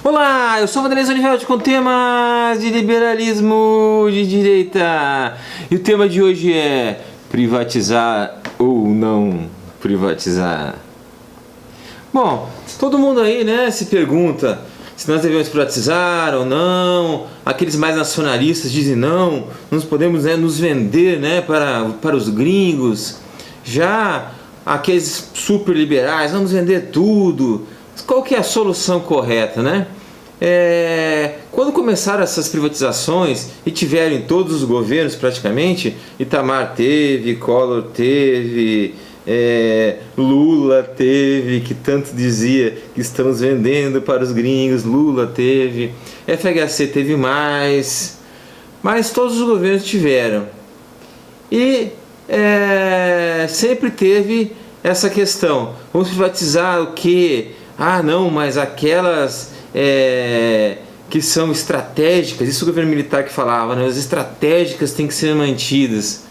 Olá, eu sou o Vanderlei Zonivelti com temas de liberalismo de direita. E o tema de hoje é privatizar ou não privatizar. Bom, todo mundo aí, né, se pergunta se nós devemos privatizar ou não. Aqueles mais nacionalistas dizem não, nós podemos, né, nos vender, né, para os gringos. Já aqueles super liberais, vamos vender tudo. Qual que é a solução correta, né? Quando começaram essas privatizações e tiveram em todos os governos praticamente, Itamar teve, Collor teve, Lula teve, que tanto dizia que estamos vendendo para os gringos, Lula teve, FHC teve mais, mas todos os governos tiveram. E sempre teve essa questão, vamos privatizar o quê? Ah não, mas aquelas que são estratégicas, isso o governo militar que falava, né? As estratégicas têm que ser mantidas.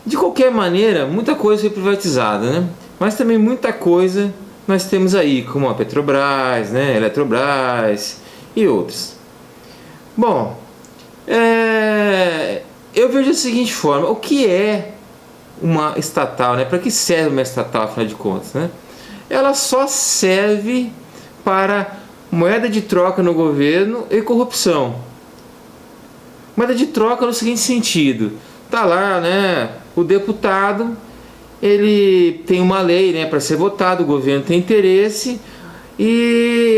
De qualquer maneira, muita coisa foi privatizada, né? Mas também muita coisa nós temos aí, como a Petrobras, né? Eletrobras e outras. Bom, eu vejo da seguinte forma, o que é uma estatal, né? Para que serve uma estatal, afinal de contas, né? Ela só serve para moeda de troca no governo e corrupção. Moeda de troca no seguinte sentido, tá lá, né, o deputado, ele tem uma lei, né, para ser votado, o governo tem interesse, e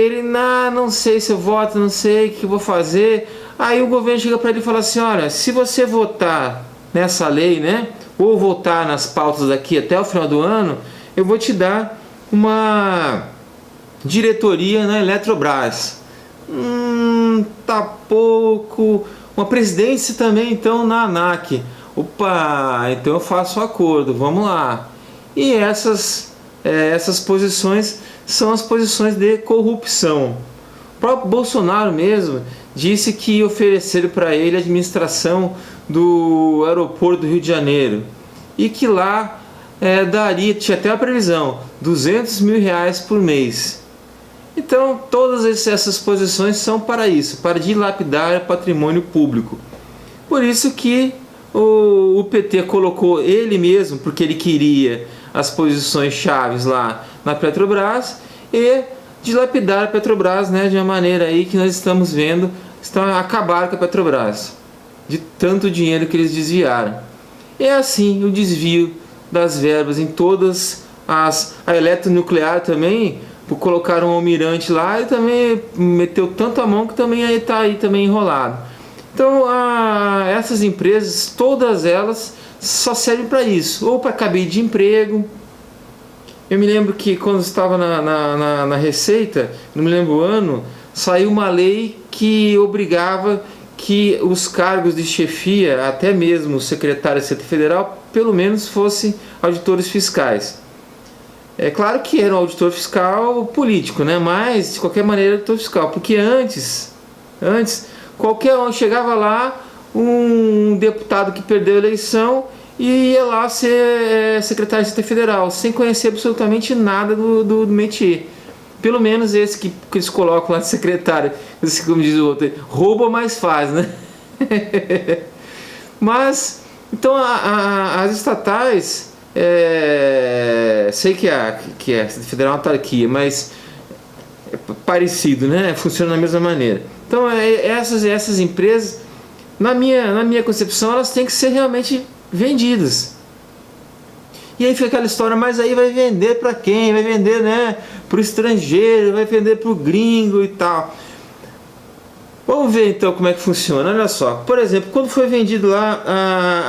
ele, não sei se eu voto, não sei o que eu vou fazer, aí o governo chega para ele e fala assim, olha, se você votar nessa lei, né, ou votar nas pautas daqui até o final do ano, eu vou te dar uma diretoria na Eletrobras. Tá pouco. Uma presidência também então na ANAC. Opa, então eu faço um acordo, vamos lá. E essas posições são as posições de corrupção. O próprio Bolsonaro mesmo disse que ofereceram para ele a administração do aeroporto do Rio de Janeiro e que lá daria, tinha até a previsão, R$200 mil por mês. Então todas essas posições são para isso, para dilapidar patrimônio público. Por isso que o PT colocou ele mesmo, porque ele queria as posições chaves lá na Petrobras, e dilapidar a Petrobras, né, de uma maneira aí que nós estamos vendo, estão a acabar com a Petrobras, de tanto dinheiro que eles desviaram. É assim o desvio das verbas em todas a eletronuclear também, por colocar um almirante lá e também meteu tanto a mão que também está aí também enrolado. Então essas empresas, todas elas só servem para isso, ou para cabide de emprego. Eu me lembro que quando estava na Receita, não me lembro o ano, saiu uma lei que obrigava que os cargos de chefia, até mesmo o secretário da Receita Federal, pelo menos fossem auditores fiscais. É claro que era um auditor fiscal político, né? Mas de qualquer maneira auditor fiscal, porque antes qualquer um chegava lá, um deputado que perdeu a eleição e ia lá ser secretário de Receita Federal, sem conhecer absolutamente nada do métier. Pelo menos esse que eles colocam lá de secretário, esse, como diz o outro, rouba mais faz, né? Mas, então as estatais, sei que a Federal é uma autarquia, mas é parecido, né? Funciona da mesma maneira. Então essas empresas, na minha concepção, elas têm que ser realmente vendidas. E aí fica aquela história, mas aí vai vender para quem? Vai vender, né, para o estrangeiro, vai vender para o gringo e tal. Vamos ver então como é que funciona. Olha só, por exemplo, quando foi vendido lá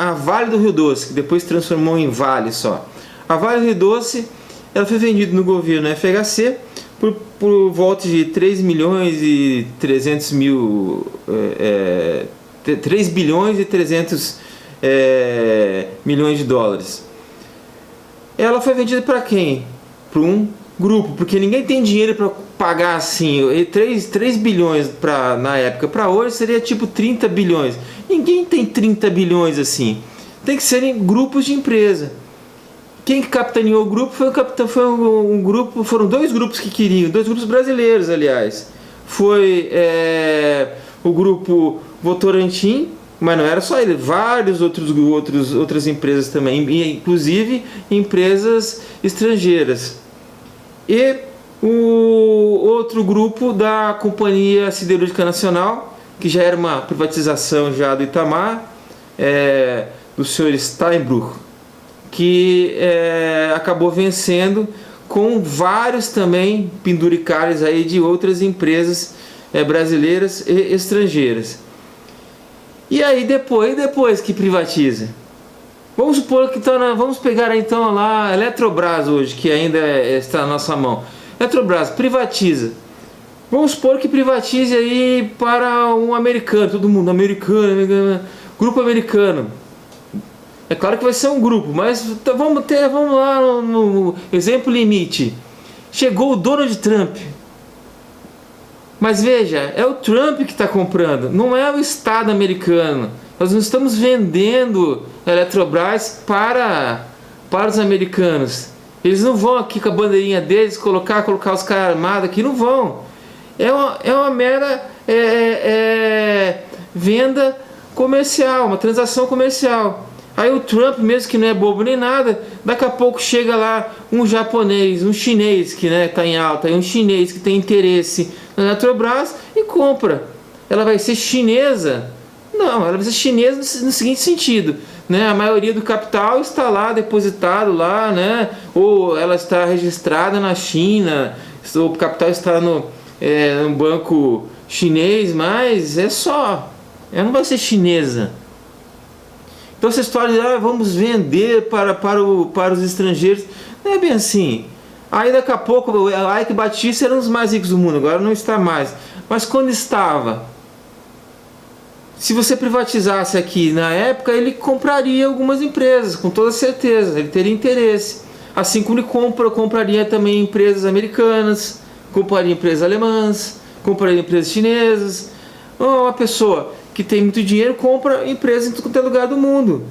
a Vale do Rio Doce, que depois se transformou em Vale só. A Vale do Rio Doce, ela foi vendida no governo FHC por volta de 3 milhões e 300 mil, 3 bilhões e 300 milhões de dólares. Ela foi vendida para quem? Para um grupo, porque ninguém tem dinheiro para pagar assim, 3 bilhões na época, para hoje seria tipo 30 bilhões. Ninguém tem 30 bilhões assim. Tem que serem grupos de empresa. Quem capitaneou o grupo foram dois grupos que queriam, dois grupos brasileiros, aliás. Foi o grupo Votorantim, mas não era só ele, vários outras empresas também, inclusive empresas estrangeiras. E o outro grupo da Companhia Siderúrgica Nacional, que já era uma privatização já do Itamar, do senhor Steinbrück, que acabou vencendo com vários também penduricalhos aí de outras empresas brasileiras e estrangeiras. E aí depois que privatiza, vamos supor que vamos pegar então lá a Eletrobras hoje, que ainda está na nossa mão. Eletrobras privatiza. Vamos supor que privatize aí para um americano, todo mundo americano, grupo americano. É claro que vai ser um grupo, mas vamos lá no exemplo limite. Chegou o Donald Trump. Mas veja, é o Trump que está comprando, não é o Estado americano. Nós não estamos vendendo a Eletrobras para os americanos. Eles não vão aqui com a bandeirinha deles colocar os caras armados aqui, não vão. É uma mera venda comercial, uma transação comercial. Aí o Trump, mesmo que não é bobo nem nada, daqui a pouco chega lá um japonês, um chinês que está em alta, um chinês que tem interesse na Eletrobras e compra. Ela vai ser chinesa? Não, ela vai ser chinesa no seguinte sentido, né? A maioria do capital está lá depositado lá, né? Ou ela está registrada na China, o capital está no banco chinês, mas ela não vai ser chinesa. Então essa história de vamos vender para os estrangeiros, não é bem assim. Aí daqui a pouco o Ike Batista era um dos mais ricos do mundo, agora não está mais. Mas quando estava, se você privatizasse aqui na época, ele compraria algumas empresas, com toda certeza, ele teria interesse. Assim como ele compraria também empresas americanas, compraria empresas alemãs, compraria empresas chinesas. Uma pessoa que tem muito dinheiro compra empresas em todo lugar do mundo.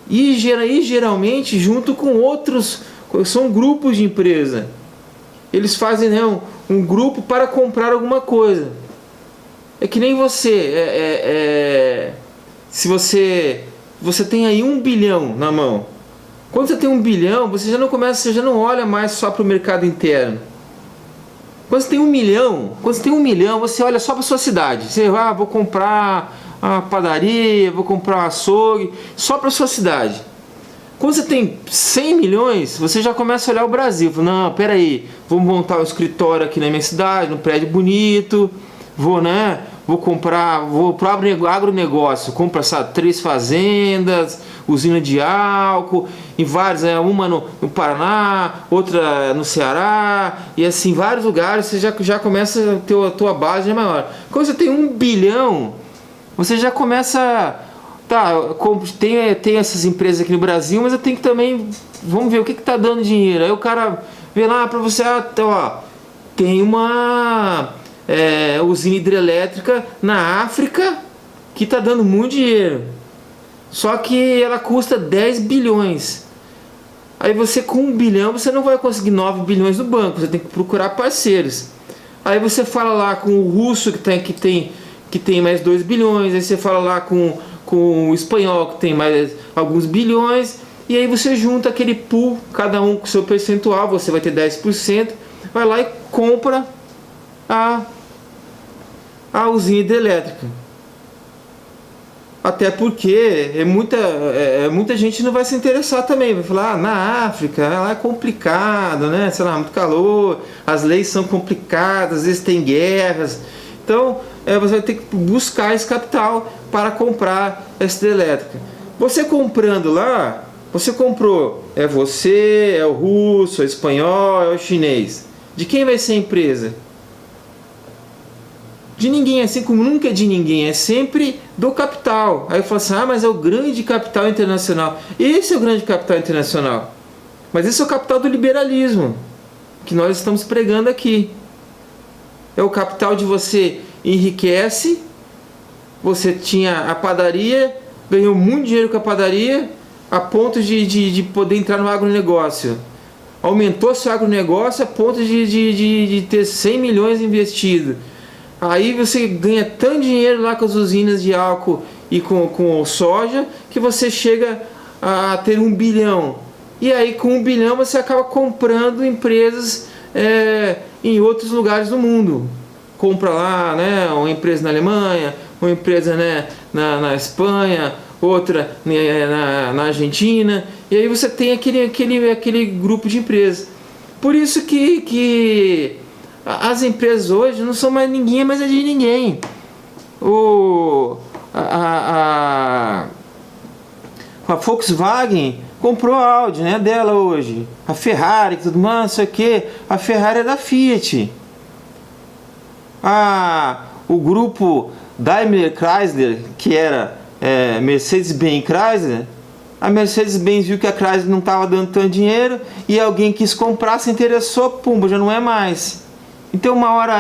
E geralmente junto com outros, são grupos de empresa. Eles fazem um grupo para comprar alguma coisa. É que nem você. Se você tem aí 1 bilhão na mão. Quando você tem 1 bilhão, você já não olha mais só para o mercado interno. Quando você tem 1 milhão, você olha só para sua cidade. Você vou comprar uma padaria, vou comprar um açougue, só para sua cidade. Quando você tem 100 milhões, você já começa a olhar o Brasil. Não, peraí, vou montar um escritório aqui na minha cidade, num prédio bonito, vou para o agronegócio, compro 3 fazendas, usina de álcool, em vários, uma no Paraná, outra no Ceará, e assim, vários lugares, você já começa a ter a tua base maior. Quando você tem 1 bilhão, você já começa, tem essas empresas aqui no Brasil, mas eu tenho que também, vamos ver o que está dando dinheiro. Aí o cara vê lá para você, tem uma usina hidrelétrica na África que está dando muito dinheiro. Só que ela custa 10 bilhões. Aí você com 1 bilhão você não vai conseguir 9 bilhões no banco. Você tem que procurar parceiros. Aí você fala lá com o russo que tem mais 2 bilhões. Aí você fala lá com o espanhol que tem mais alguns bilhões. E aí você junta aquele pool, cada um com seu percentual. Você vai ter 10%. Vai lá e compra a usina hidrelétrica. Até porque muita gente não vai se interessar também. Vai falar, na África lá é complicado, né? Sei lá, muito calor, as leis são complicadas, às vezes tem guerras. Então você vai ter que buscar esse capital para comprar essa hidrelétrica. Você comprando lá, você comprou, você, o russo, é o espanhol, é o chinês. De quem vai ser a empresa? De ninguém, assim como nunca é de ninguém, é sempre do capital. Aí eu falo assim, mas é o grande capital internacional. Esse é o grande capital internacional. Mas esse é o capital do liberalismo, que nós estamos pregando aqui. É o capital de você enriquece, você tinha a padaria, ganhou muito dinheiro com a padaria, a ponto de poder entrar no agronegócio. Aumentou seu agronegócio a ponto de ter 100 milhões investido. Aí você ganha tanto dinheiro lá com as usinas de álcool e com soja, que você chega a ter 1 bilhão. E aí com 1 bilhão você acaba comprando empresas em outros lugares do mundo. Compra lá, né, uma empresa na Alemanha, uma empresa, né, na Espanha, outra na Argentina, e aí você tem aquele grupo de empresas. Por isso que as empresas hoje não são mais ninguém, mas é de ninguém. A Volkswagen comprou a Audi, né, dela hoje. A Ferrari, tudo mais, não sei o que. A Ferrari é da Fiat. O grupo Daimler Chrysler, que era Mercedes-Benz Chrysler, a Mercedes-Benz viu que a Chrysler não estava dando tanto dinheiro e alguém quis comprar, se interessou, pumba, já não é mais. Então uma hora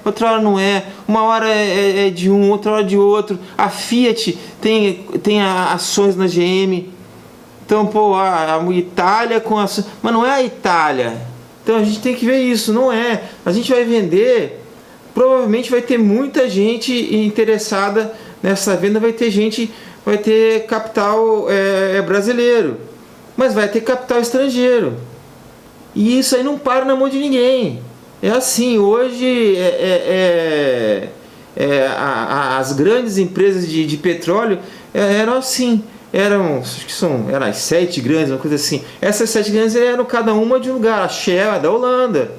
outra hora não é, uma hora é de um, outra hora de outro. A Fiat tem ações na GM. Então, pô, a Itália com ações, mas não é a Itália. Então a gente tem que ver isso, não é. A gente vai vender, provavelmente vai ter muita gente interessada nessa venda, vai ter capital brasileiro, mas vai ter capital estrangeiro. E isso aí não para na mão de ninguém. É assim, hoje as grandes empresas de petróleo eram assim, acho que eram as 7 grandes, uma coisa assim. Essas 7 grandes eram cada uma de um lugar. A Shell é da Holanda,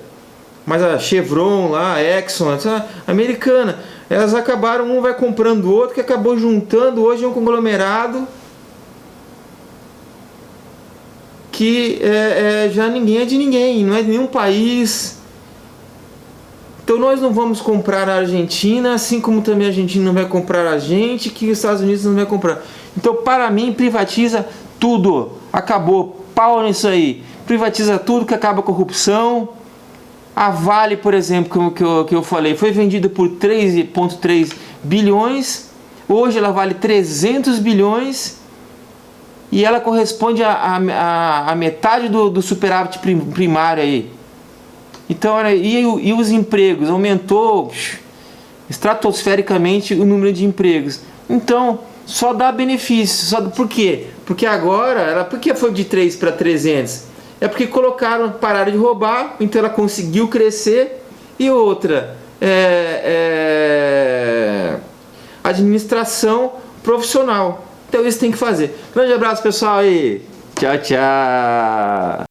mas a Chevron lá, a Exxon, a americana, elas acabaram, um vai comprando o outro, que acabou juntando, hoje é um conglomerado que já ninguém é de ninguém, não é de nenhum país. Então nós não vamos comprar a Argentina, assim como também a Argentina não vai comprar a gente, que os Estados Unidos não vai comprar. Então, para mim, privatiza tudo. Acabou. Pau nisso aí. Privatiza tudo, que acaba a corrupção. A Vale, por exemplo, como que eu falei, foi vendida por 3,3 bilhões. Hoje ela vale 300 bilhões. E ela corresponde a metade do superávit primário aí. Então, olha, e os empregos? Aumentou estratosfericamente o número de empregos. Então, só dá benefício. Por quê? Porque agora, por que foi de 3 para 300? É porque pararam de roubar, então ela conseguiu crescer. E outra, administração profissional. Então isso tem que fazer. Grande abraço, pessoal, e tchau, tchau.